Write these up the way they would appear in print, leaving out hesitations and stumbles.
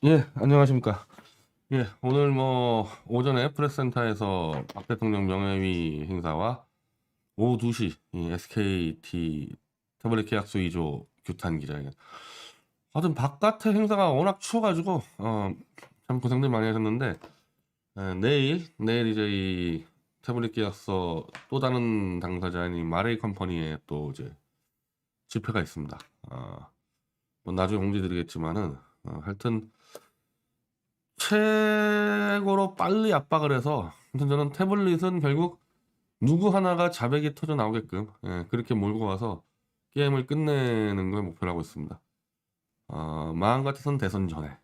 예, 안녕하십니까. 예, 오늘 뭐 오전에 프레스센터에서 박 대통령 명예위 행사와 오후 2시 이 SKT 태블릿 계약서 2조 규탄 기자회견. 하여튼 바깥의 행사가 워낙 추워가지고 참 고생들 많이 하셨는데, 내일 이제 이 태블릿 계약서 또 다른 당사자인 이 마레이 컴퍼니에 또 이제 집회가 있습니다. 뭐 나중에 공지드리겠지만은 하여튼 최고로 빨리 압박을 해서, 아무튼 저는 태블릿은 결국 누구 하나가 자백이 터져 나오게끔, 그렇게 몰고 와서 게임을 끝내는 걸 목표로 하고 있습니다. 마음 같아서는 대선 전에.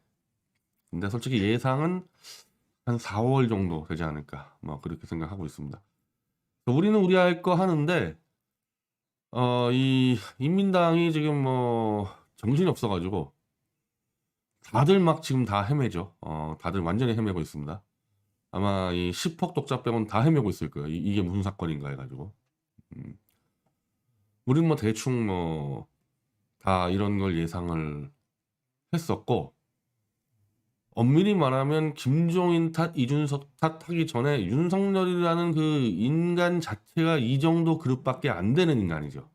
근데 솔직히 예상은 한 4월 정도 되지 않을까, 뭐 그렇게 생각하고 있습니다. 우리는 우리 할 거 하는데, 이 인민당이 지금 뭐 정신이 없어가지고 다들 막 지금 다 헤매죠. 다들 완전히 헤매고 있습니다. 아마 이 10억 독자 빼곤 다 헤매고 있을 거예요. 이게 무슨 사건인가 해가지고. 음. 우린 뭐 대충 뭐 다 이런 걸 예상을 했었고, 엄밀히 말하면 김종인 탓, 이준석 탓 하기 전에 윤석열이라는 그 인간 자체가 이 정도 그릇밖에 안 되는 인간이죠.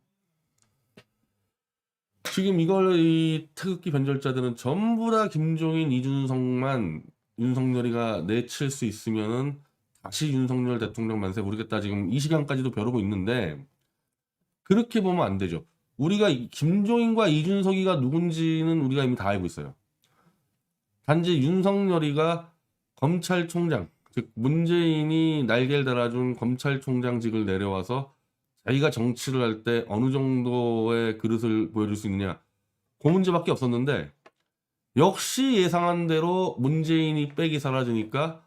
지금 이걸 이 태극기 변절자들은 전부 다 김종인, 이준석만 윤석열이가 내칠 수 있으면은 다시 윤석열 대통령 만세 부르겠다, 지금 이 시간까지도 벼르고 있는데, 그렇게 보면 안 되죠. 우리가 김종인과 이준석이가 누군지는 우리가 이미 다 알고 있어요. 단지 윤석열이가 검찰총장, 즉 문재인이 날개를 달아준 검찰총장직을 내려와서 자기가 정치를 할 때 어느 정도의 그릇을 보여줄 수 있느냐, 그 문제밖에 없었는데, 역시 예상한 대로 문재인이 빽이 사라지니까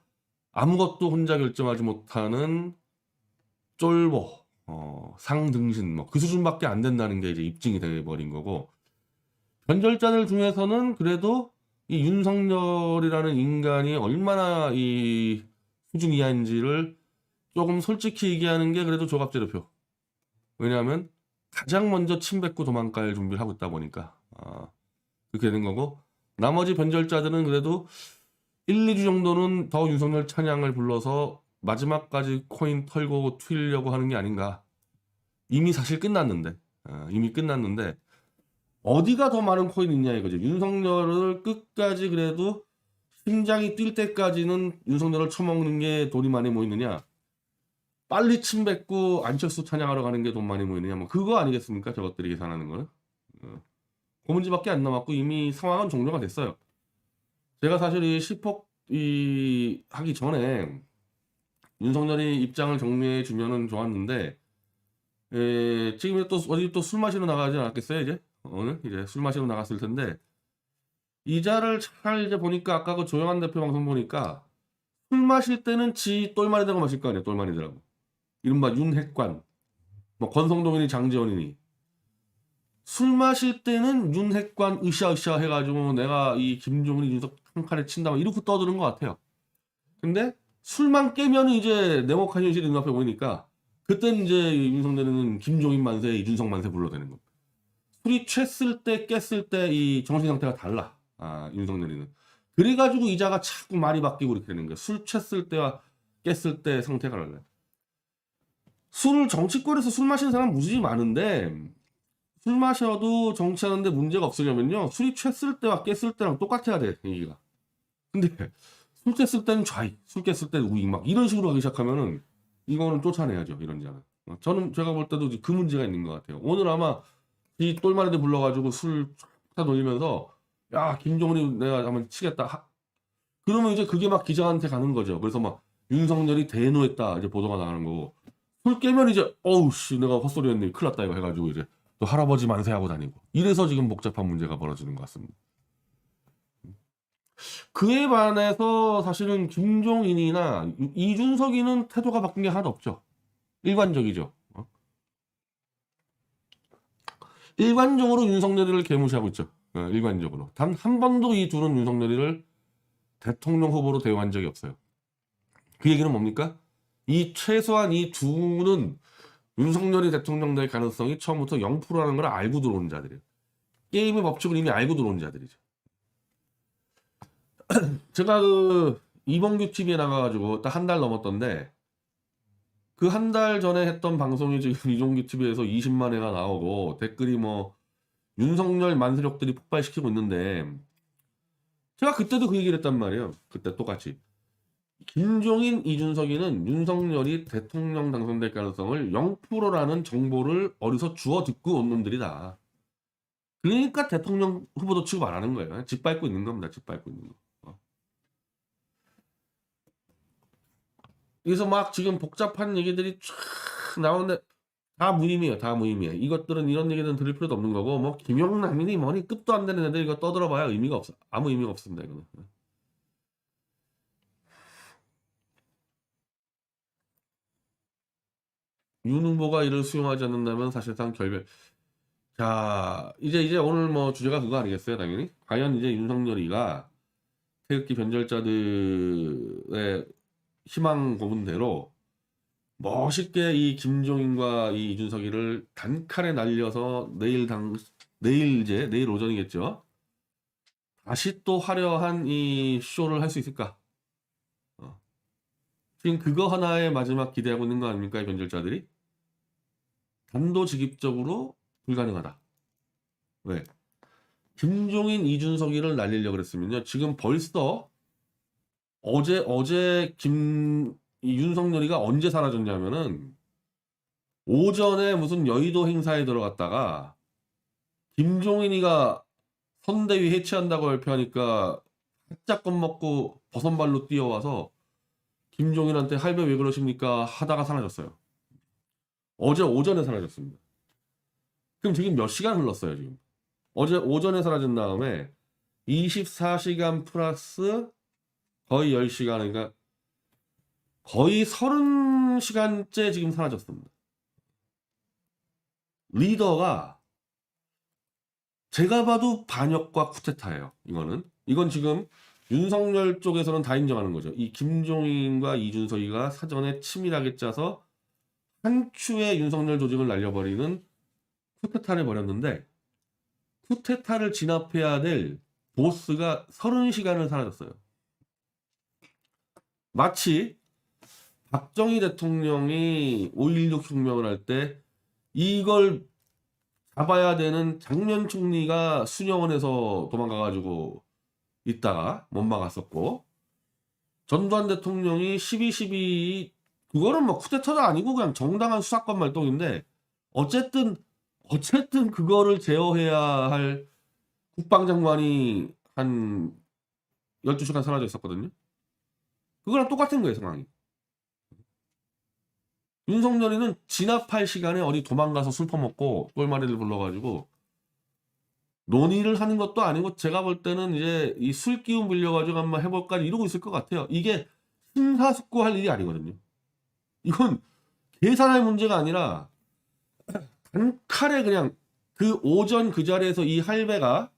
아무것도 혼자 결정하지 못하는 쫄보, 상등신, 뭐 그 수준밖에 안 된다는 게 이제 입증이 돼버린 거고, 변절자들 중에서는 그래도 이 윤석열이라는 인간이 얼마나 이 수준 이하인지를 조금 솔직히 얘기하는 게 그래도 조갑제로표. 왜냐하면 가장 먼저 침 뱉고 도망갈 준비를 하고 있다 보니까 그렇게 된 거고, 나머지 변절자들은 그래도 1, 2주 정도는 더 윤석열 찬양을 불러서 마지막까지 코인 털고 튀려고 하는 게 아닌가. 이미 사실 끝났는데, 이미 끝났는데 어디가 더 많은 코인이 있냐 이거죠. 윤석열을 끝까지 그래도 심장이 뛸 때까지는 윤석열을 처먹는 게 돈이 많이 모이느냐, 빨리 침 뱉고 안철수 찬양하러 가는 게 돈 많이 모이느냐, 뭐 그거 아니겠습니까? 저것들이 계산하는 거는. 그 문제밖에 안 남았고 이미 상황은 종료가 됐어요. 제가 사실 이 10억 이 하기 전에 윤석열이 입장을 정리해 주면은 좋았는데, 지금 또 어디 또 술 마시러 나가지 않았겠어요? 이제 오늘 이제 술 마시러 나갔을 텐데, 이자를 잘 이제 보니까 아까 그 조영한 대표 방송 보니까 술 마실 때는 지 똘마니들하고 마실 거 아니에요. 똘마니들하고 이른바 윤핵관, 뭐 권성동이니 장지원이니 술 마실 때는 윤핵관 으쌰으쌰 해가지고 내가 이 김종인이 윤석 한 칸에 친다 막 이러고 떠드는 것 같아요. 근데 술만 깨면 이제 냉혹한 현실이 눈앞에 보이니까 그때는 이제 윤석열은 김종인 만세, 이준석 만세 불러대는 겁니다. 술이 취했을 때 깼을 때 이 정신 상태가 달라. 윤석열이는. 그래가지고 이자가 자꾸 말이 바뀌고 이렇게 되는 거야. 술 취했을 때와 깼을 때 상태가 달라요. 술 정치권에서 술 마시는 사람 무수히 많은데, 술 마셔도 정치하는데 문제가 없으려면요, 술이 취했을 때와 깼을 때랑 똑같아야 돼 얘기가. 근데 술 깼을 때는 좌익, 술 깼을 때는 우익, 막 이런 식으로 하기 시작하면은 이거는 쫓아내야죠, 이런 자는. 저는 제가 볼 때도 그 문제가 있는 것 같아요. 오늘 아마 이 똘마니들 불러가지고 술 쫙 돌리면서 야 김종은이 내가 한번 치겠다. 그러면 이제 그게 막 기자한테 가는 거죠. 그래서 막 윤석열이 대노했다 이제 보도가 나가는 거고, 술 깨면 이제 어우 씨 내가 헛소리 했네 큰일 났다 이거 해가지고 이제 또 할아버지 만세하고 다니고, 이래서 지금 복잡한 문제가 벌어지는 것 같습니다. 그에 반해서 사실은 김종인이나 이준석이는 태도가 바뀐 게 하나도 없죠. 일관적이죠. 일관적으로 윤석열이를 개무시하고 있죠. 일관적으로. 단 한 번도 이 둘은 윤석열이를 대통령 후보로 대우한 적이 없어요. 그 얘기는 뭡니까? 이 최소한 이 둘은 윤석열이 대통령 될 가능성이 처음부터 0%라는 걸 알고 들어온 자들이에요. 게임의 법칙을 이미 알고 들어온 자들이죠. 제가 그 이봉규 TV에 나가가지고 딱 한 달 넘었던데 그 한 달 전에 했던 방송이 지금 이종규 TV에서 20만 회가 나오고 댓글이 뭐 윤석열 만세력들이 폭발시키고 있는데 제가 그때도 그 얘기를 했단 말이에요. 그때 똑같이 김종인, 이준석이는 윤석열이 대통령 당선될 가능성을 0%라는 정보를 어디서 주워 듣고 온 놈들이다. 그러니까 대통령 후보도 취급 안 하는 거예요. 짓밟고 있는 겁니다. 짓밟고 있는 거. 그래서 막 지금 복잡한 얘기들이 쫙 나오는데 다 무의미해요. 다 무의미해. 이것들은 이런 얘기는 들을 필요도 없는 거고 뭐 김용남이니 뭐니 끝도 안 되는 애들 이거 떠들어봐야 의미가 없어. 아무 의미가 없습니다. 이거는. 윤 후보가 이를 수용하지 않는다면 사실상 결별. 자, 이제 오늘 뭐 주제가 그거 아니겠어요, 당연히? 과연 이제 윤석열이가 태극기 변절자들의 희망 고문대로 멋있게 이 김종인과 이 이준석이를 단칼에 날려서 내일 오전이겠죠. 다시 또 화려한 이 쇼를 할 수 있을까? 어. 지금 그거 하나에 마지막 기대하고 있는 거 아닙니까, 이 변절자들이? 단도직입적으로 불가능하다. 왜? 김종인, 이준석이를 날리려고 그랬으면요. 지금 벌써 어제 이 윤석열이가 언제 사라졌냐면은 오전에 무슨 여의도 행사에 들어갔다가 김종인이가 선대위 해체한다고 발표하니까 살짝 겁먹고 버선발로 뛰어와서 김종인한테 할배 왜 그러십니까 하다가 사라졌어요. 어제 오전에 사라졌습니다. 그럼 지금 몇 시간 흘렀어요, 지금? 어제 오전에 사라진 다음에 24시간 플러스 거의 10시간, 그러니까 거의 30시간째 지금 사라졌습니다. 리더가 제가 봐도 반역과 쿠데타예요. 이건 지금 윤석열 쪽에서는 다 인정하는 거죠. 이 김종인과 이준석이가 사전에 치밀하게 짜서 한 추의 윤석열 조직을 날려버리는 쿠데타를 벌였는데 쿠데타를 진압해야 될 보스가 30시간을 사라졌어요. 마치 박정희 대통령이 5.16 혁명을 할 때 이걸 잡아야 되는 장면 총리가 수녀원에서 도망가가지고 있다가 못 막았었고 전두환 대통령이 12.12 그거는 뭐 쿠데타도 아니고 그냥 정당한 수사권 발동인데 어쨌든 그거를 제어해야 할 국방장관이 한 12시간 사라져 있었거든요. 그거랑 똑같은 거예요, 상황이. 윤석열이는 진압할 시간에 어디 도망가서 술 퍼먹고 똘마리를 불러가지고 논의를 하는 것도 아니고 제가 볼 때는 이제 이 술 기운 빌려가지고 한번 해볼까 이러고 있을 것 같아요. 이게 심사숙고할 일이 아니거든요. 이건 계산할 문제가 아니라 단칼에 그냥 그 오전 그 자리에서 이 할배가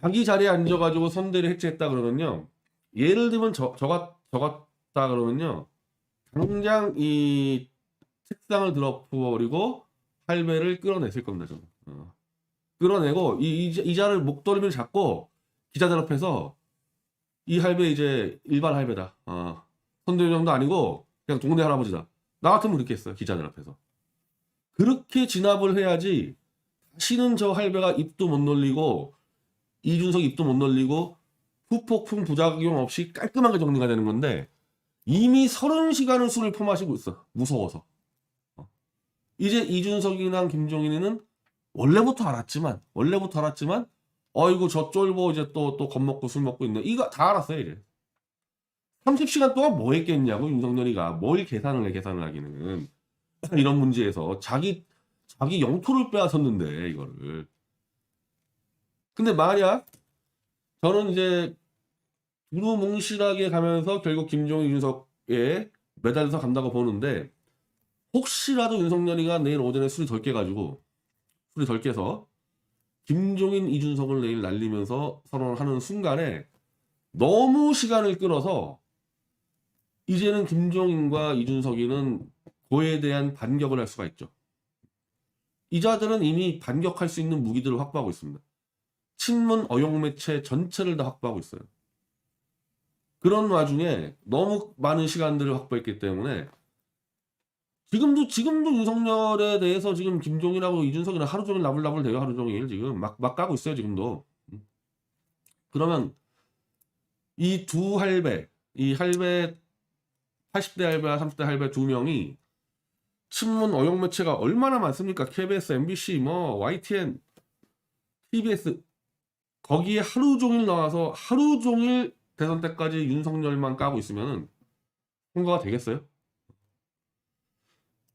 자기 자리에 앉아가지고 선대를 해체했다 그러면요. 예를 들면 저 같다 그러면요. 당장 이 책상을 들어버리고 할배를 끌어냈을 겁니다. 저는. 끌어내고 이 자를 목도리를 잡고 기자들 앞에서 이 할배 이제 일반 할배다. 선대위원장도 아니고 그냥 동네 할아버지다. 나 같으면 그렇게 했어요. 기자들 앞에서. 그렇게 진압을 해야지 다시는 저 할배가 입도 못 놀리고 이준석 입도 못 놀리고 후폭풍 부작용 없이 깔끔하게 정리가 되는 건데 이미 30시간을 술을 퍼마시고 있어. 무서워서. 이제 이준석이랑 김종인이는 원래부터 알았지만 어이구 저 쫄보 이제 또 겁먹고 술 먹고 있네. 이거 다 알았어요 이제. 30시간 동안 뭐 했겠냐고 윤석열이가 뭘 계산을 하기는 이런 문제에서 자기 영토를 빼앗았는데 이거를. 근데 만약 저는 이제 두루뭉실하게 가면서 결국 김종인 윤석에 매달려서 간다고 보는데 혹시라도 윤석열이가 내일 오전에 술이 덜 깨서 김종인 이준석을 내일 날리면서 선언을 하는 순간에 너무 시간을 끌어서 이제는 김종인과 이준석이는 그에 대한 반격을 할 수가 있죠. 이 자들은 이미 반격할 수 있는 무기들을 확보하고 있습니다. 친문 어용 매체 전체를 다 확보하고 있어요. 그런 와중에 너무 많은 시간들을 확보했기 때문에 지금도 윤석열에 대해서 지금 김종인하고 이준석이랑 하루 종일 나불나불 대요. 하루 종일 지금 막 까고 있어요. 지금도. 그러면 이 두 할배, 이 할배 80대 할배와 30대 할배 두 명이 친문 어용 매체가 얼마나 많습니까? KBS, MBC, 뭐 YTN, TBS 거기에 하루 종일 나와서 하루 종일 대선 때까지 윤석열만 까고 있으면은 통과가 되겠어요?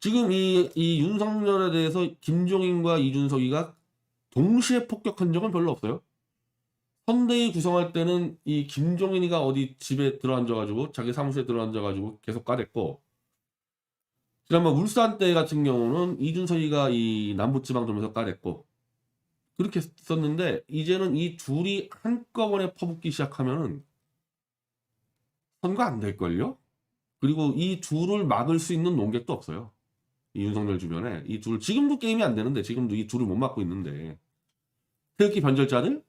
지금 이 윤석열에 대해서 김종인과 이준석이가 동시에 폭격한 적은 별로 없어요. 선대위 구성할 때는 이 김종인이가 어디 집에 들어앉아가지고 자기 사무실에 들어앉아가지고 계속 까댔고, 지난번 울산 때 같은 경우는 이준석이가 이 남부지방점에서 까댔고, 그렇게 썼는데 이제는 이 둘이 한꺼번에 퍼붓기 시작하면은 선거 안 될걸요? 그리고 이 둘을 막을 수 있는 논객도 없어요. 이 윤석열 주변에 이 둘 지금도 게임이 안 되는데, 지금도 이 둘을 못 막고 있는데, 태극기 변절자들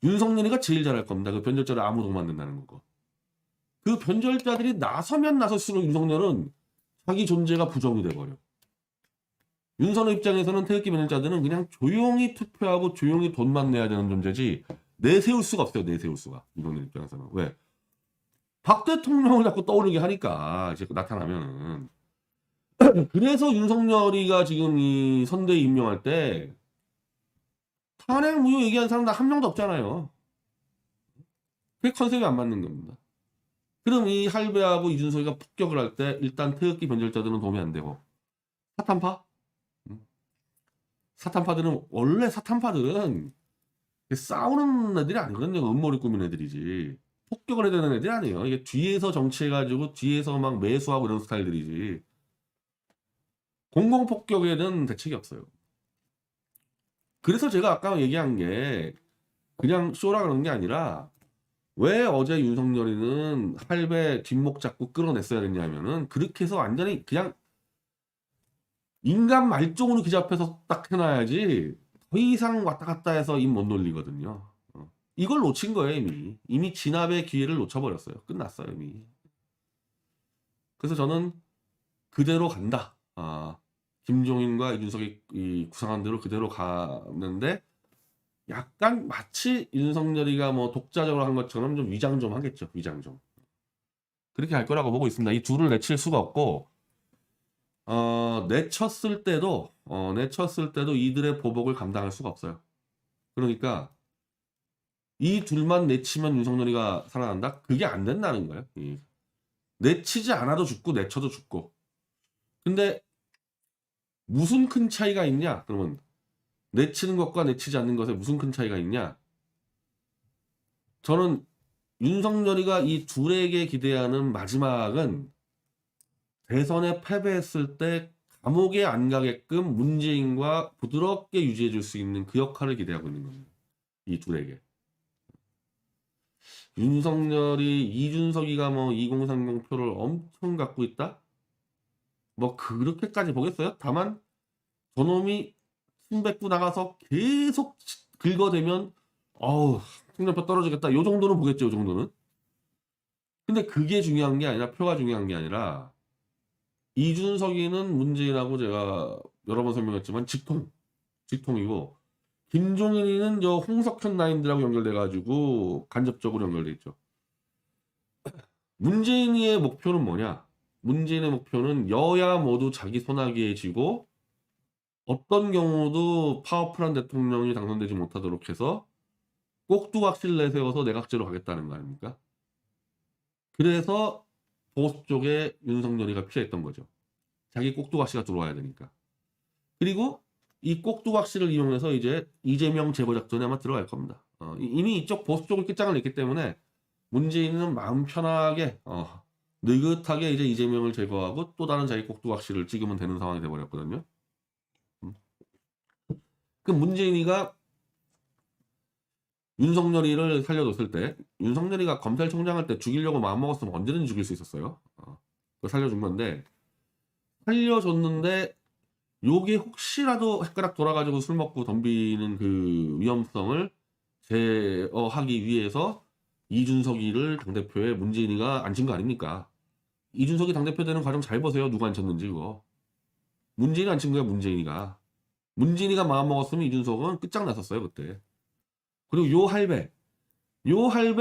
윤석열이가 제일 잘할 겁니다. 그 변절자를 아무도 못 만든다는 거. 그 변절자들이 나서면 나설수록 윤석열은 자기 존재가 부정이 돼버려. 윤석열 입장에서는 태극기 변절자들은 그냥 조용히 투표하고 조용히 돈만 내야 되는 존재지 내세울 수가 없어요. 내세울 수가. 윤석열 입장에서는. 왜? 박 대통령을 자꾸 떠오르게 하니까 이제 나타나면은. 그래서 윤석열이가 지금 이 선대위 임명할 때 탄핵 무효 얘기한 사람 다 한 명도 없잖아요. 그게 컨셉이 안 맞는 겁니다. 그럼 이 할배하고 이준석이가 폭격을 할 때 일단 태극기 변절자들은 도움이 안 되고, 사탄파? 사탄파들은 원래 사탄파들은 싸우는 애들이 아니거든요. 음모를 꾸미는 애들이지. 폭격을 해야 되는 애들이 아니에요. 이게 뒤에서 정치해가지고 뒤에서 막 매수하고 이런 스타일들이지. 공공폭격에는 대책이 없어요. 그래서 제가 아까 얘기한 게 그냥 쇼라 그런 게 아니라, 왜 어제 윤석열이는 할배 뒷목 잡고 끌어냈어야 됐냐면은, 그렇게 해서 완전히 그냥 인간 말종으로 기자 앞에서 딱 해놔야지 더 이상 왔다 갔다 해서 입 못 놀리거든요. 이걸 놓친 거예요. 이미 진압의 기회를 놓쳐버렸어요. 끝났어요 이미. 그래서 저는 그대로 간다. 김종인과 이준석이 이 구상한 대로 그대로 가는데, 약간 마치 윤석열이가 뭐 독자적으로 한 것처럼 좀 위장 좀 하겠죠. 위장 좀. 그렇게 할 거라고 보고 있습니다. 이 둘을 내칠 수가 없고, 내쳤을 때도 이들의 보복을 감당할 수가 없어요. 그러니까 이 둘만 내치면 윤석열이가 살아난다? 그게 안 된다는 거예요. 내치지 않아도 죽고 내쳐도 죽고. 근데 무슨 큰 차이가 있냐? 그러면 내치는 것과 내치지 않는 것에 무슨 큰 차이가 있냐? 저는 윤석열이가 이 둘에게 기대하는 마지막은 대선에 패배했을 때 감옥에 안 가게끔 문재인과 부드럽게 유지해 줄 수 있는 그 역할을 기대하고 있는 겁니다. 이 둘에게. 윤석열이 이준석이가 뭐 2030 표를 엄청 갖고 있다? 뭐 그렇게까지 보겠어요? 다만 저놈이 힘 뱉고 나가서 계속 긁어대면 홍준표 떨어지겠다. 요 정도는 보겠죠. 요 정도는. 근데 그게 중요한 게 아니라, 표가 중요한 게 아니라, 이준석이는 문재인하고 제가 여러 번 설명했지만 직통이고, 김종인이는 저 홍석현 라인들하고 연결돼가지고 간접적으로 연결돼 있죠. 문재인의 목표는 뭐냐? 문재인의 목표는 여야 모두 자기 손아귀에 쥐고 어떤 경우도 파워풀한 대통령이 당선되지 못하도록 해서 꼭두각시를 내세워서 내각제로 가겠다는 거 아닙니까? 그래서 보수 쪽에 윤석열이가 필요했던 거죠. 자기 꼭두각시가 들어와야 되니까. 그리고 이 꼭두각시를 이용해서 이제 이재명 제거 작전에 아마 들어갈 겁니다. 이미 이쪽 보수 쪽을 끝장을 냈기 때문에 문재인은 마음 편하게 느긋하게 이제 이재명을 제거하고 또 다른 자기 꼭두각시를 찍으면 되는 상황이 돼버렸거든요. 그 문재인이가 윤석열이를 살려줬을 때, 윤석열이가 검찰총장 할 때 죽이려고 마음먹었으면 언제든지 죽일 수 있었어요. 그거 살려준 건데, 살려줬는데 요게 혹시라도 헷가락 돌아가지고 술 먹고 덤비는 그 위험성을 제어하기 위해서 이준석이를 당대표에 문재인이가 앉힌 거 아닙니까? 이준석이 당대표 되는 과정 잘 보세요. 누가 앉혔는지 그거. 문재인이 앉힌 거야, 문재인이가. 문재인이가 마음먹었으면 이준석은 끝장났었어요, 그때. 그리고 요 할배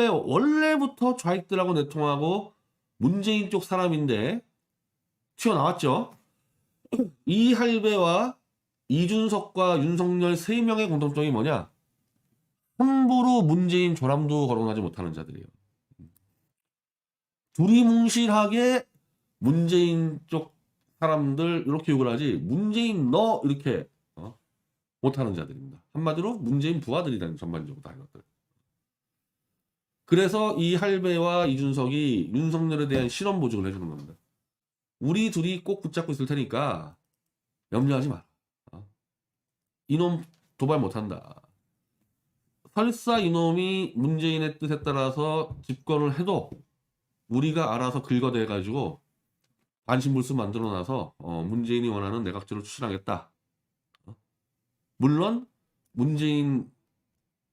원래부터 좌익들하고 내통하고 문재인 쪽 사람인데 튀어나왔죠. 이 할배와 이준석과 윤석열 3명의 공통점이 뭐냐? 함부로 문재인 조람도 거론하지 못하는 자들이에요. 두리뭉실하게 문재인 쪽 사람들 이렇게 욕을 하지 문재인 너 이렇게 못하는 자들입니다. 한마디로 문재인 부하들이라는 전반적으로 다 이것들. 그래서 이 할배와 이준석이 윤석열에 대한 실언 보증을 해주는 겁니다. 우리 둘이 꼭 붙잡고 있을 테니까 염려하지 마. 이놈 도발 못한다. 설사 이놈이 문재인의 뜻에 따라서 집권을 해도 우리가 알아서 긁어대가지고 반신불수 만들어놔서 문재인이 원하는 내각제로 추진하겠다. 물론 문재인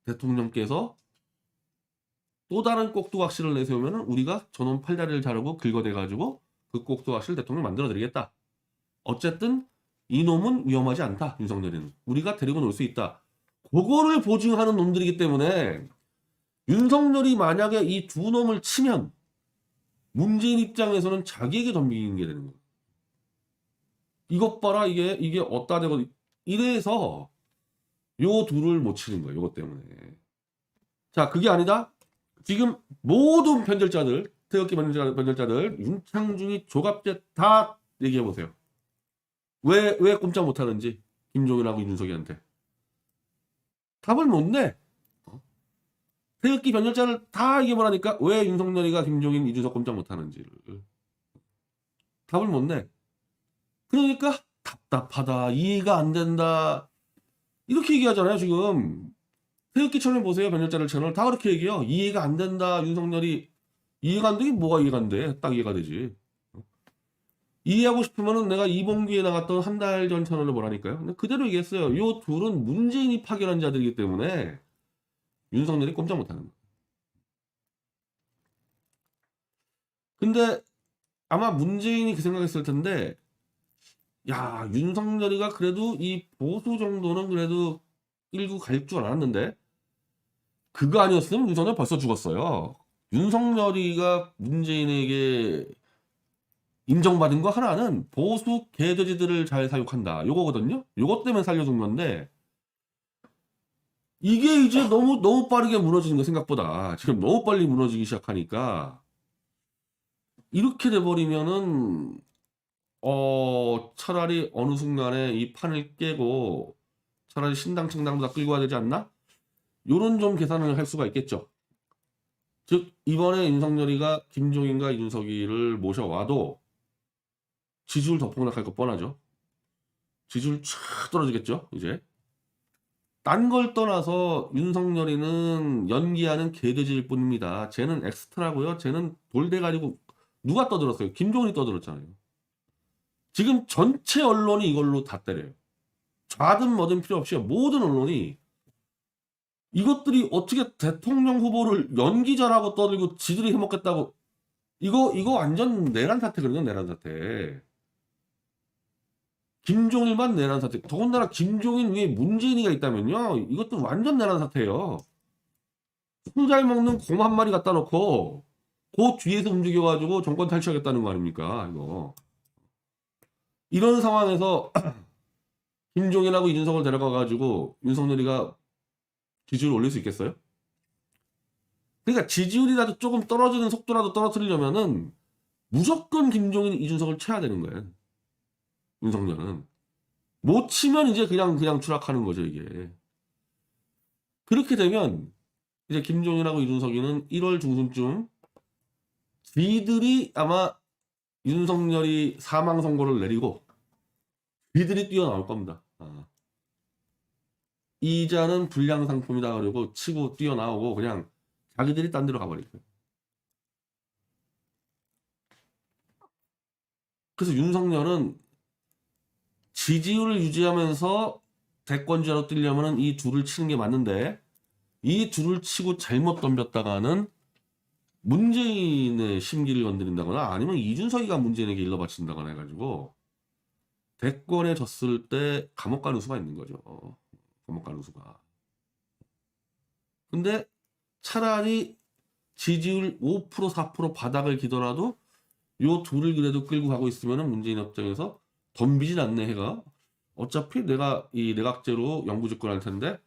대통령께서 또 다른 꼭두각시를 내세우면 우리가 저놈 팔다리를 자르고 긁어대가지고 그 꼭두각시를 대통령 만들어드리겠다. 어쨌든 이놈은 위험하지 않다. 윤석열이는. 우리가 데리고 놀 수 있다. 그거를 보증하는 놈들이기 때문에 윤석열이 만약에 이 두 놈을 치면 문재인 입장에서는 자기에게 덤비는 게 되는 거예요. 이것 봐라 이게 어따 대고 이래서 요 둘을 못 치는 거예요. 이것 때문에. 자, 그게 아니다. 지금 모든 변절자들, 태극기 변절자들, 윤창중이 조갑제 다 얘기해 보세요. 왜 꼼짝 못하는지 김종인하고 이준석이한테 답을 못 내. 태극기 변절자를 다 얘기해보라니까 왜 윤석열이가 김종인 이준석 꼼짝 못하는지를 답을 못 내. 그러니까 답답하다, 이해가 안 된다 이렇게 얘기하잖아요. 지금 태극기 채널 보세요. 변절자들 채널 다 그렇게 얘기해요. 이해가 안 된다. 윤석열이 이해가 안 되긴 뭐가 이해가 안 돼. 딱 이해가 되지. 이해하고 싶으면은 내가 이봉규에 나갔던 한 달 전 채널을 보라니까요. 근데 그대로 얘기했어요. 요 둘은 문재인이 파견한 자들이기 때문에 윤석열이 꼼짝 못하는 거예요. 근데 아마 문재인이 그 생각했을 텐데 야, 윤석열이가 그래도 이 보수 정도는 그래도 끌고 갈 줄 알았는데 그거 아니었으면 윤석열 벌써 죽었어요. 윤석열이가 문재인에게 인정받은 거 하나는 보수 개돼지들을 잘 사육한다. 요거거든요. 요것 때문에 살려준 건데 이게 이제 너무 빠르게 무너지는 거 생각보다 지금 너무 빨리 무너지기 시작하니까 이렇게 돼버리면은 차라리 어느 순간에 이 판을 깨고 차라리 신당 창당보다 끌고 와야 되지 않나? 요런 좀 계산을 할 수가 있겠죠. 즉 이번에 윤석열이가 김종인과 이준석이를 모셔와도 지지율 더 폭락할 거 뻔하죠. 지지율 쫙 떨어지겠죠. 이제 딴 걸 떠나서 윤석열이는 연기하는 개돼지일 뿐입니다. 쟤는 엑스트라고요. 쟤는 돌대가지고 누가 떠들었어요? 김종인이 떠들었잖아요. 지금 전체 언론이 이걸로 다 때려요. 좌든 뭐든 필요 없이 모든 언론이 이것들이 어떻게 대통령 후보를 연기자라고 떠들고 지들이 해먹겠다고 이거 완전 내란 사태거든요. 내란 사태. 김종인만 내란 사태. 더군다나 김종인 위에 문재인이가 있다면요. 이것도 완전 내란 사태예요. 술 잘 먹는 곰 한 마리 갖다 놓고 그 뒤에서 움직여가지고 정권 탈취하겠다는 거 아닙니까? 이거. 이런 상황에서 김종인하고 이준석을 데려가가지고 윤석열이가 지지율 올릴 수 있겠어요? 그러니까 지지율이라도 조금 떨어지는 속도라도 떨어뜨리려면은 무조건 김종인, 이준석을 쳐야 되는 거예요. 윤석열은. 못 치면 이제 그냥 추락하는 거죠, 이게. 그렇게 되면 이제 김종인하고 이준석이는 1월 중순쯤 지들이 아마 윤석열이 사망 선고를 내리고 지들이 뛰어나올 겁니다. 이자는 불량 상품이다 그러고 치고 뛰어나오고 그냥 자기들이 딴 데로 가버릴 거예요. 그래서 윤석열은 지지율을 유지하면서 대권주자로 뛰려면 이 둘을 치는 게 맞는데 이 둘을 치고 잘못 덤볐다가는 문재인의 심기를 건드린다거나 아니면 이준석이가 문재인에게 일러 바친다거나 해가지고 대권에 졌을 때 감옥 가는 수가 있는 거죠. 감옥 가는 수가. 근데 차라리 지지율 5% 4% 바닥을 기더라도 요 둘을 그래도 끌고 가고 있으면은 문재인 입장에서 덤비진 않네 해가 어차피 내가 이 내각제로 영구 집권할 텐데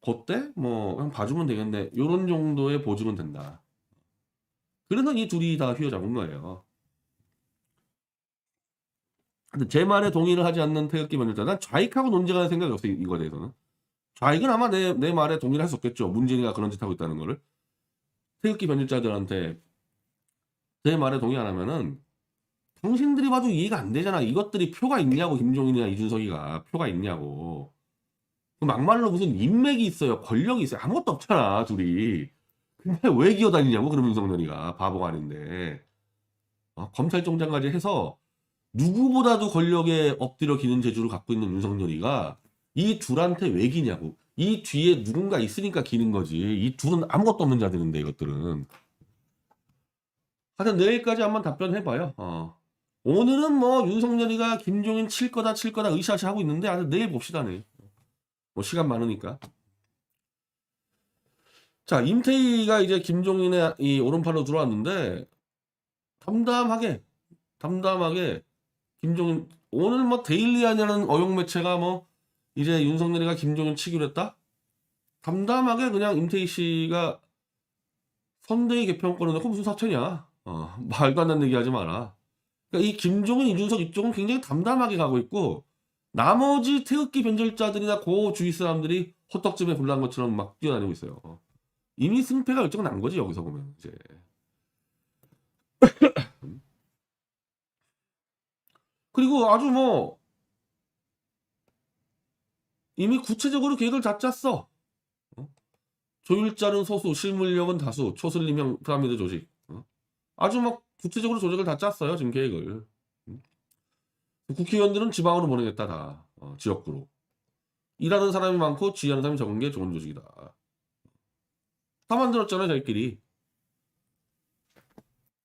그때 뭐 그냥 봐주면 되겠네 요런 정도의 보증은 된다. 그래서 이 둘이 다 휘어잡은 거예요. 근데 제 말에 동의를 하지 않는 태극기 변호사 난 좌익하고 논쟁하는 생각이 없어요. 이거에 대해서는 좌익은 아마 내 말에 동의를 할 수 없겠죠. 문재인이가 그런 짓 하고 있다는 거를 태극기 변질자들한테 제 말에 동의 안 하면은 당신들이 봐도 이해가 안 되잖아. 이것들이 표가 있냐고 김종인이나 이준석이가 표가 있냐고. 막말로 무슨 인맥이 있어요. 권력이 있어요. 아무것도 없잖아 둘이. 근데 왜 기어다니냐고 그러면 윤석열이가 바보가 아닌데 검찰총장까지 해서 누구보다도 권력에 엎드려 기는 재주를 갖고 있는 윤석열이가 이 둘한테 왜 기냐고. 이 뒤에 누군가 있으니까 기는 거지. 이 둘은 아무것도 없는 자들인데 이것들은. 하여튼 내일까지 한번 답변해봐요. 오늘은 뭐 윤석열이가 김종인 칠 거다 으쌰으쌰 하고 있는데 아주 내일 봅시다. 내일. 뭐 시간 많으니까. 자, 임태희가 이제 김종인의 이 오른팔로 들어왔는데 담담하게 김종인 오늘 뭐 데일리아니라는 어용 매체가 뭐 이제 윤석열이가 김종인 치기로 했다. 담담하게 그냥 임태희 씨가 선대위 개편권을 놓고 무슨 사퇴냐. 말도 안 되는 얘기 하지 마라. 그러니까 이 김종인, 이준석 이쪽은 굉장히 담담하게 가고 있고 나머지 태극기 변절자들이나 고 주위 사람들이 호떡집에 불난 것처럼 막 뛰어다니고 있어요. 이미 승패가 결정난 거지 여기서 보면 이제. 그리고 아주 뭐 이미 구체적으로 계획을 다 짰어. 조율자는 소수, 실물력은 다수, 초슬림형 피라미드 조직. 아주 막 구체적으로 조직을 다 짰어요 지금 계획을. 국회의원들은 지방으로 보내겠다 다 지역구로. 일하는 사람이 많고 지휘하는 사람이 적은 게 좋은 조직이다. 다 만들었잖아요 저희끼리.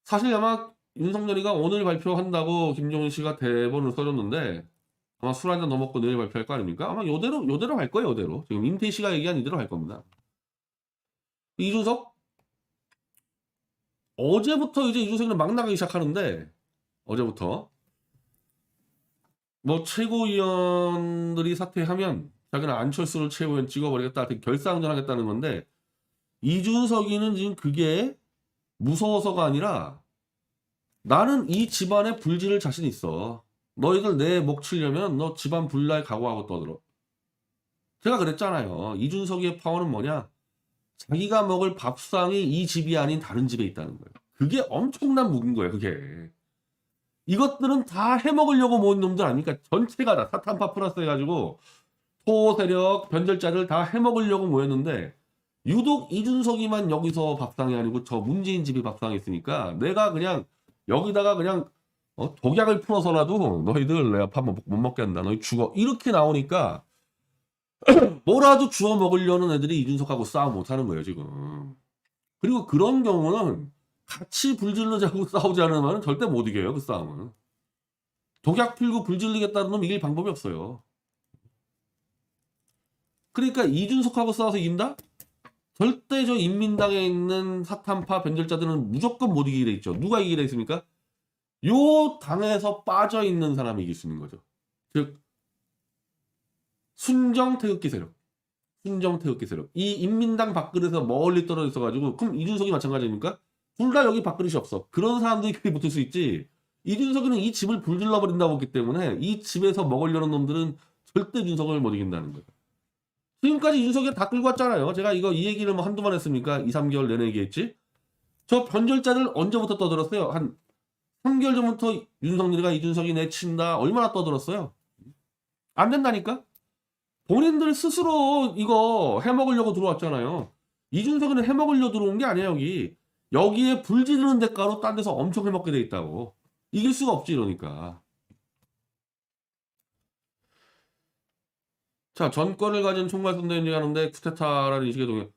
사실 아마 윤석열이가 오늘 발표한다고 김종인 씨가 대본을 써줬는데 아마 술 한잔 더 먹고 내일 발표할 거 아닙니까? 아마 요대로 할 거예요 요대로. 지금 임태희 씨가 얘기한 이대로 할 겁니다. 이준석 어제부터 이제 이준석이는 막 나가기 시작하는데 어제부터 뭐 최고위원들이 사퇴하면 자기는 안철수를 최고위원 찍어버리겠다 결사항전 하겠다는 건데 이준석이는 지금 그게 무서워서가 아니라 나는 이 집안에 불지를 자신 있어. 너희들 내 목 치려면 너 집안 불날 각오하고 떠들어. 제가 그랬잖아요. 이준석의 파워는 뭐냐? 자기가 먹을 밥상이 이 집이 아닌 다른 집에 있다는 거예요. 그게 엄청난 무기인 거예요. 그게. 이것들은 다 해먹으려고 모은 놈들 아닙니까? 전체가 다 사탄파 플러스 해가지고 토세력, 변절자를 다 해먹으려고 모였는데 유독 이준석이만 여기서 밥상이 아니고 저 문재인 집이 밥상이 있으니까 내가 그냥 여기다가 그냥 독약을 풀어서라도 너희들 내가 밥 못 먹게 한다. 너희 죽어. 이렇게 나오니까 뭐라도 주워 먹으려는 애들이 이준석하고 싸움 못하는 거예요 지금. 그리고 그런 경우는 같이 불질러자고 싸우지 않으면 절대 못 이겨요 그 싸움은. 독약 풀고 불질리겠다는 놈 이길 방법이 없어요. 그러니까 이준석하고 싸워서 이긴다? 절대 저 인민당에 있는 사탄파 변절자들은 무조건 못 이기게 돼 있죠. 누가 이기게 돼 있습니까? 요 당에서 빠져 있는 사람이 이길 수 있는 거죠. 즉 순정 태극기 세력. 이 인민당 밥그릇에서 멀리 떨어져 있어가지고 그럼 이준석이 마찬가지입니까? 둘 다 여기 밥그릇이 없어. 그런 사람들이 그리 붙을 수 있지. 이준석이는 이 집을 불질러 버린다고 했기 때문에 이 집에서 먹으려는 놈들은 절대 이준석을 못 이긴다는 거예요. 지금까지 이준석이 다 끌고 왔잖아요. 제가 이 얘기를 뭐 한두 번 했습니까? 2, 3개월 내내 얘기했지. 저 변절자를 언제부터 떠들었어요? 한 3개월 전부터 윤석열이가 이준석이 내친다. 얼마나 떠들었어요? 안 된다니까? 본인들 스스로 이거 해먹으려고 들어왔잖아요. 이준석은 해먹으려고 들어온 게 아니야 여기. 여기에 불 지르는 대가로 딴 데서 엄청 해먹게 돼 있다고. 이길 수가 없지 이러니까. 자, 전권을 가진 총괄선대위원장이 하는데 쿠데타라는 인식에 동의.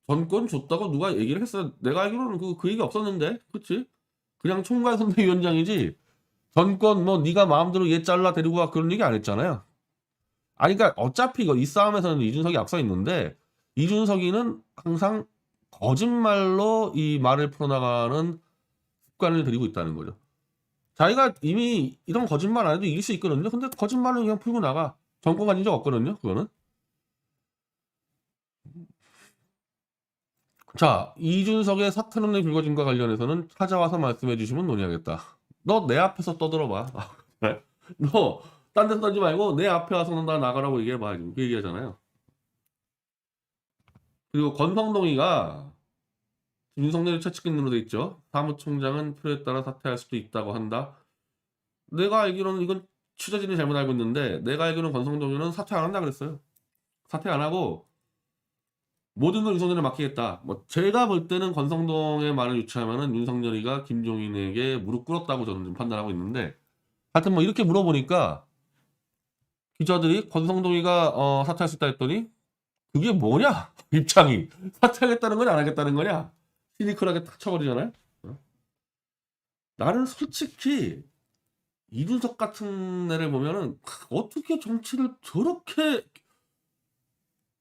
전권 줬다고 누가 얘기를 했어요? 내가 알기로는 그 얘기 없었는데, 그치? 그냥 총괄 선대위원장이지. 전권 뭐 네가 마음대로 얘 잘라 데리고 와 그런 얘기 안 했잖아요. 아니 그러니까 어차피 이 싸움에서는 이준석이 앞서 있는데 이준석이는 항상 거짓말로 이 말을 풀어나가는 습관을 들이고 있다는 거죠. 자기가 이미 이런 거짓말 안 해도 이길 수 있거든요. 근데 거짓말은 그냥 풀고 나가. 정권 가진 적 없거든요. 그거는. 자, 이준석의 사퇴론의 불거짐과 관련해서는 찾아와서 말씀해 주시면 논의하겠다. 너 내 앞에서 떠들어봐. 너 딴 데서 떠지 말고 내 앞에 와서는 나 나가라고 얘기해봐. 지금 그 얘기하잖아요. 그리고 권성동이가 윤석열이 최측근으로 돼 있죠. 사무총장은 필요에 따라 사퇴할 수도 있다고 한다. 내가 알기로는 이건 취재진이 잘못 알고 있는데 내가 알기로는 권성동이는 사퇴 안 한다 그랬어요. 사퇴 안 하고 모든 걸 윤석열에 맡기겠다. 뭐 제가 볼 때는 권성동의 말을 유추하면은 윤석열이가 김종인에게 무릎 꿇었다고 저는 좀 판단하고 있는데 하여튼 뭐 이렇게 물어보니까 기자들이 권성동이가 사퇴할 수 있다 했더니 그게 뭐냐? 입장이 사퇴하겠다는 거냐 안 하겠다는 거냐? 시니컬하게 탁 쳐버리잖아요. 나는 솔직히 이준석 같은 애를 보면은 어떻게 정치를 저렇게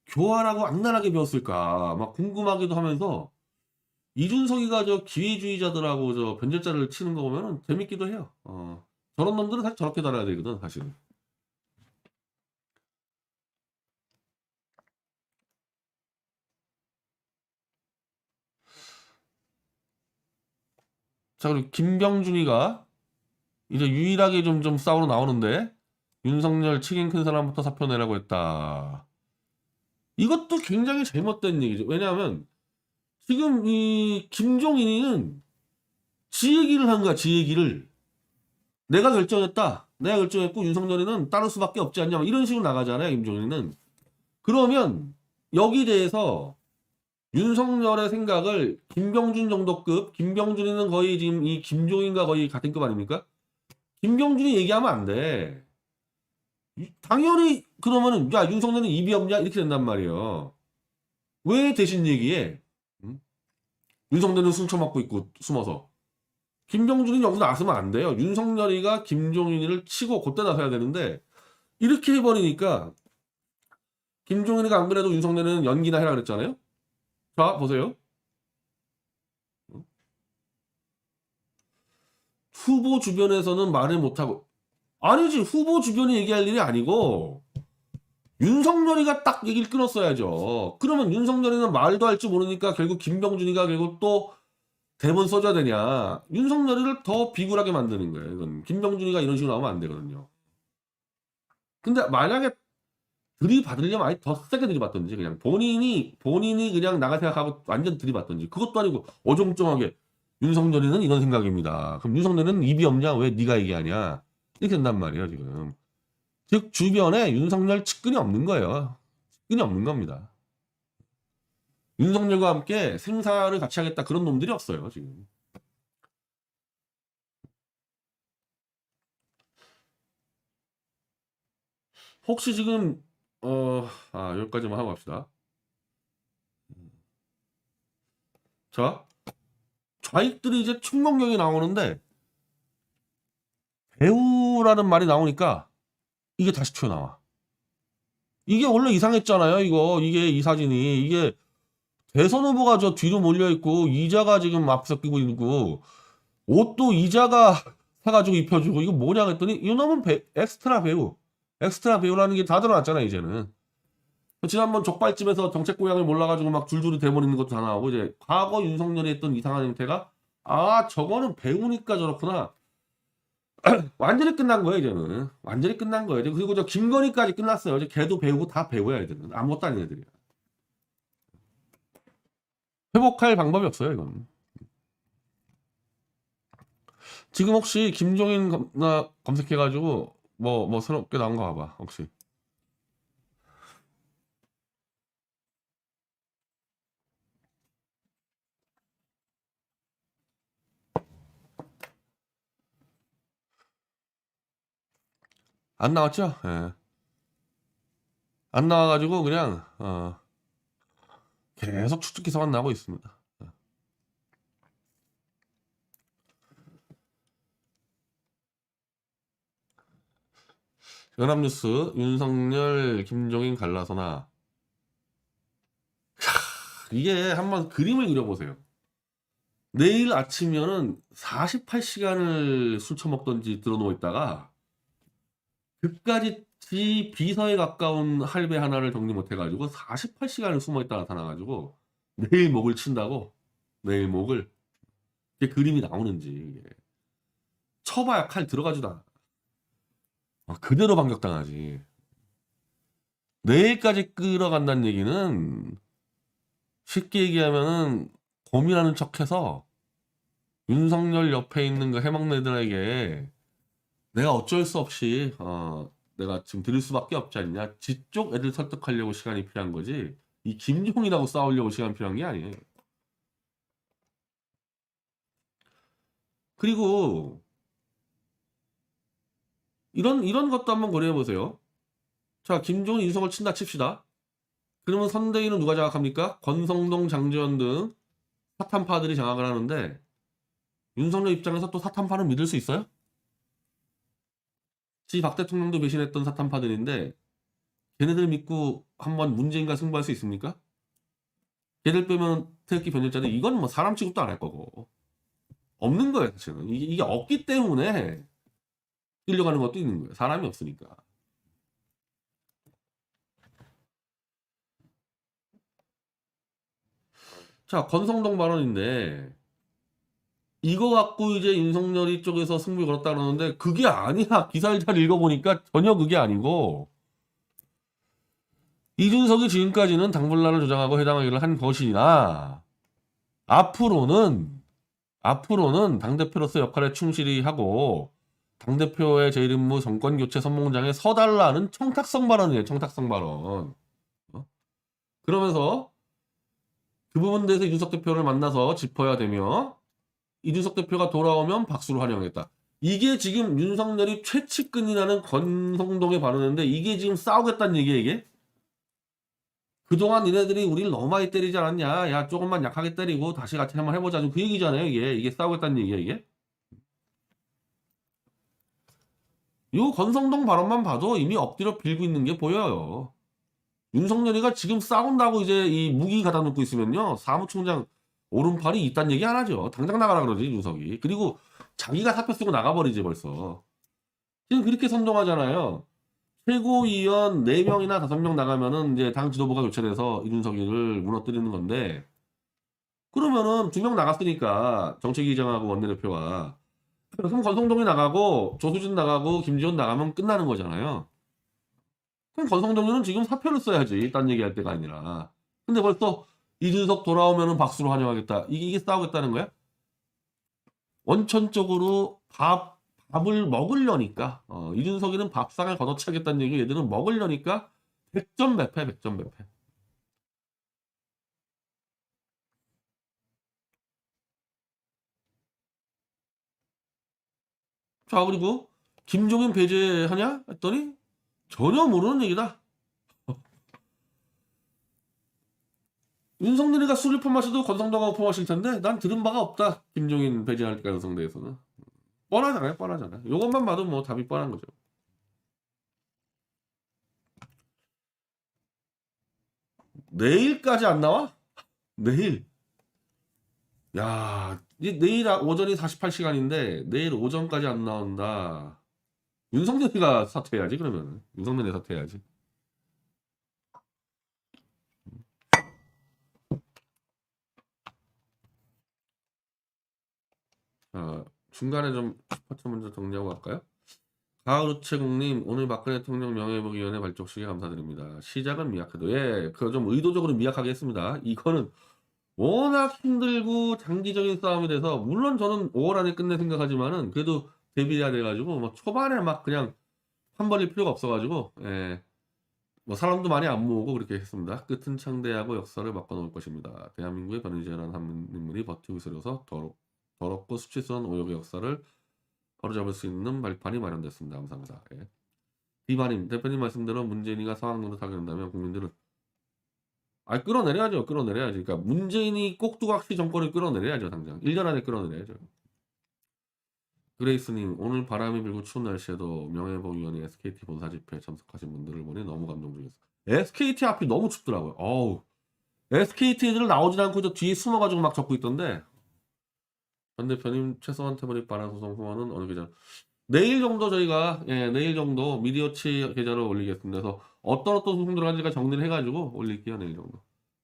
교활하고 악랄하게 배웠을까 막 궁금하기도 하면서 이준석이가 저 기회주의자들하고 저 변절자를 치는 거 보면은 재밌기도 해요. 저런 놈들은 사실 저렇게 달아야 되거든 사실은. 자 그리고 김병준이가 이제 유일하게 좀 싸우러 나오는데 윤석열 책임 큰 사람부터 사표 내라고 했다. 이것도 굉장히 잘못된 얘기죠. 왜냐하면 지금 이 김종인이는 지 얘기를 한 거야. 지 얘기를. 내가 결정했다. 내가 결정했고 윤석열이는 따를 수밖에 없지 않냐. 이런 식으로 나가잖아요. 김종인은. 그러면 여기 대해서 윤석열의 생각을 김병준 정도급, 김병준이는 거의 지금 이 김종인과 거의 같은 급 아닙니까? 김병준이 얘기하면 안 돼. 당연히 그러면은 야 윤석열은 입이 없냐 이렇게 된단 말이에요. 왜 대신 얘기해? 응? 윤석열은 숨쳐먹고 있고 숨어서. 김병준이 여기서 나서면 안 돼요. 윤석열이가 김종인이를 치고 그때 나서야 되는데 이렇게 해버리니까 김종인이가 안 그래도 윤석열은 연기나 해라 그랬잖아요. 자 보세요. 후보 주변에서는 말을 못하고 아니지 후보 주변이 얘기할 일이 아니고 윤석열이가 딱 얘기를 끊었어야죠. 그러면 윤석열이는 말도 할 줄 모르니까 결국 김병준이가 결국 또 대본 써줘야 되냐. 윤석열이를 더 비굴하게 만드는 거예요. 이건 김병준이가 이런 식으로 나오면 안 되거든요. 근데 만약에 들이받으려면 아예 더 세게 들이받던지 그냥 본인이 그냥 나가 생각하고 완전 들이받던지 그것도 아니고 어정쩡하게 윤석열이는 이런 생각입니다. 그럼 윤석열은 입이 없냐? 왜 네가 얘기하냐? 이렇게 된단 말이에요 지금. 즉 주변에 윤석열 측근이 없는 거예요. 측근이 없는 겁니다. 윤석열과 함께 생사를 같이 하겠다 그런 놈들이 없어요 지금. 혹시 지금 여기까지만 하고 갑시다. 자 좌익들이 이제 총명경이 나오는데 배우라는 말이 나오니까 이게 다시 튀어나와. 이게 원래 이상했잖아요. 이게 이 사진이 이게 대선 후보가 저 뒤로 몰려 있고 이자가 지금 앞서 끼고 있고 옷도 이자가 사가지고 입혀주고 이거 뭐냐 했더니 이놈은 엑스트라 배우라는 게 다 드러났잖아 이제는. 지난번 족발집에서 정책 고향을 몰라가지고 막 줄줄이 대본 있는 것도 다 나오고 이제 과거 윤석열이 했던 이상한 형태가 저거는 배우니까 저렇구나. 완전히 끝난 거예요 이제는. 완전히 끝난 거예요. 그리고 저 김건희까지 끝났어요. 이제 걔도 배우고 다 배워야 애들은. 아무것도 아닌 애들이야. 회복할 방법이 없어요 이건. 지금 혹시 김종인 검색해가지고 뭐 새롭게 나온 거 봐봐 혹시. 안 나왔죠? 예. 안 나와가지고 그냥 계속 추측 기사만 나오고 있습니다. 연합뉴스 윤석열 김종인 갈라서나 이게 한번 그림을 그려보세요. 내일 아침이면은 48시간을 술 처먹던지 들어누워 있다가 그까지 지 비서에 가까운 할배 하나를 정리 못해가지고 48시간을 숨어있다 나타나가지고 내일 목을 친다고. 내일 목을. 이게 그림이 나오는지. 이게. 쳐봐야 칼 들어가지도 않아. 그대로 반격당하지. 내일까지 끌어간다는 얘기는 쉽게 얘기하면은 고민하는 척해서 윤석열 옆에 있는 그 해먹내들에게 내가 어쩔 수 없이 내가 지금 들을 수밖에 없지 않냐. 지쪽 애들 설득하려고 시간이 필요한 거지. 이 김종이라고 싸우려고 시간 필요한 게 아니에요. 그리고 이런 것도 한번 고려해 보세요. 자, 김종인 윤석을 친다 칩시다. 그러면 선대위는 누가 장악합니까? 권성동, 장재원 등 사탄파들이 장악을 하는데 윤석열 입장에서 또 사탄파는 믿을 수 있어요? 지 박 대통령도 배신했던 사탄파들인데 걔네들 믿고 한번 문재인과 승부할 수 있습니까? 걔들 빼면 태극기 변절자들 이건 뭐 사람 취급도 안 할 거고 없는 거예요 사실은. 이게 없기 때문에 끌려가는 것도 있는 거예요. 사람이 없으니까. 자, 권성동 발언인데 이거 갖고 이제 윤석열이 쪽에서 승부 걸었다 그러는데 그게 아니야. 기사를 잘 읽어보니까 전혀 그게 아니고 이준석이 지금까지는 당분란을 조장하고 해당하기를 한 것이나 앞으로는 당대표로서 역할에 충실히 하고 당대표의 제1임무 정권교체 선봉장에 서달라는 청탁성 발언이에요. 청탁성 발언. 그러면서 그 부분에 대해서 이준석 대표를 만나서 짚어야 되며 이준석 대표가 돌아오면 박수로 환영했다. 이게 지금 윤석열이 최측근이라는 권성동의 발언인데 이게 지금 싸우겠다는 얘기야 이게? 그동안 니네들이 우리를 너무 많이 때리지 않았냐? 야 조금만 약하게 때리고 다시 같이 한번 해보자. 그 얘기잖아요 이게 싸우겠다는 얘기야 이게? 요 권성동 발언만 봐도 이미 엎드려 빌고 있는 게 보여요. 윤석열이가 지금 싸운다고 이제 이 무기 갖다 놓고 있으면요 사무총장 오른팔이 있단 얘기 안 하죠. 당장 나가라 그러지 윤석이. 그리고 자기가 사표 쓰고 나가버리지 벌써. 지금 그렇게 선동하잖아요. 최고위원 4명이나 5명 나가면은 이제 당 지도부가 교체돼서 이준석이를 무너뜨리는 건데 그러면은 2명 나갔으니까 정책위의장하고 원내대표가 그럼 권성동이 나가고 조수진 나가고 김지원 나가면 끝나는 거잖아요. 그럼 권성동이는 지금 사표를 써야지. 딴 얘기할 때가 아니라. 근데 벌써 이준석 돌아오면은 박수로 환영하겠다. 이게 싸우겠다는 거야? 원천적으로 밥을 먹으려니까 이준석이는 밥상을 걷어차겠다는 얘기 얘들은 먹으려니까 100점 배패 100점 배패. 자 그리고 김종인 배제하냐 했더니 전혀 모르는 얘기다. 윤석열이가 술을 퍼마셔도 권성동하고 퍼마실 텐데 난 들은 바가 없다. 김종인 배제할 가능성 대해서는. 뻔하잖아요 뻔하잖아요. 이것만 봐도 뭐 답이 뻔한 거죠. 내일까지 안 나와? 내일. 야, 내일 오전이 48시간인데 내일 오전까지 안 나온다. 윤석열이가 사퇴해야지 그러면. 윤석열이 사퇴해야지. 중간에 좀 슈퍼챗 먼저 정리하고 갈까요? 가을우체국님 오늘 박근혜 대통령 명예회복위원회 발족식에 감사드립니다. 시작은 미약해도 그거 좀 의도적으로 미약하게 했습니다. 이거는 워낙 힘들고 장기적인 싸움이 돼서 물론 저는 5월 안에 끝낼 생각하지만은 그래도 대비해야 돼가지고 뭐 초반에 막 그냥 한 벌릴 필요가 없어가지고 뭐 사람도 많이 안 모으고 그렇게 했습니다. 끝은 창대하고 역사를 바꿔놓을 것입니다. 대한민국의 변희재라는 한 인물이 버티고 있어서 더럽고 수치스러운 오역의 역사를 바로잡을 수 있는 발판이 마련됐습니다. 감사합니다. 디바님, 대표님 말씀대로 문재인이가 상황 노릇하게 된다면 국민들은 아 끌어내려야죠. 끌어내려야지. 그러니까 문재인이 꼭두각시 정권을 끌어내려야죠 당장. 1년 안에 끌어내려야죠. 그레이스님 오늘 바람이 불고 추운 날씨에도 명예회복위원회 SKT 본사 집회에 참석하신 분들을 보니 너무 감동적이었어요. SKT 앞이 너무 춥더라고요. 어우. SKT들 나오질 않고 저 뒤에 숨어 가지고 막 적고 있던데. 반 대표님 최소한 태블릿 반환 소송 후원은 어느 계좌 내일 정도 저희가 내일 정도 미디어치 계좌로 올리겠습니다. 그래서 어떤 소송 들어간지가 정리를 해 가지고 올릴게요. 내일 정도.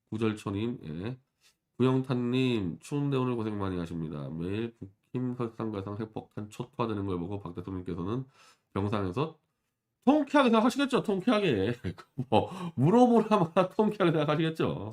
구절초님 예. 구영탄님 추운데 오늘 고생 많이 하십니다. 매일 북힘 설상가상 핵폭탄 초토화되는 걸 보고 박 대통령께서는 병상에서 통쾌하게 생각하시겠죠. 통쾌하게 뭐 물어보라마나 통쾌하게 생각하시겠죠.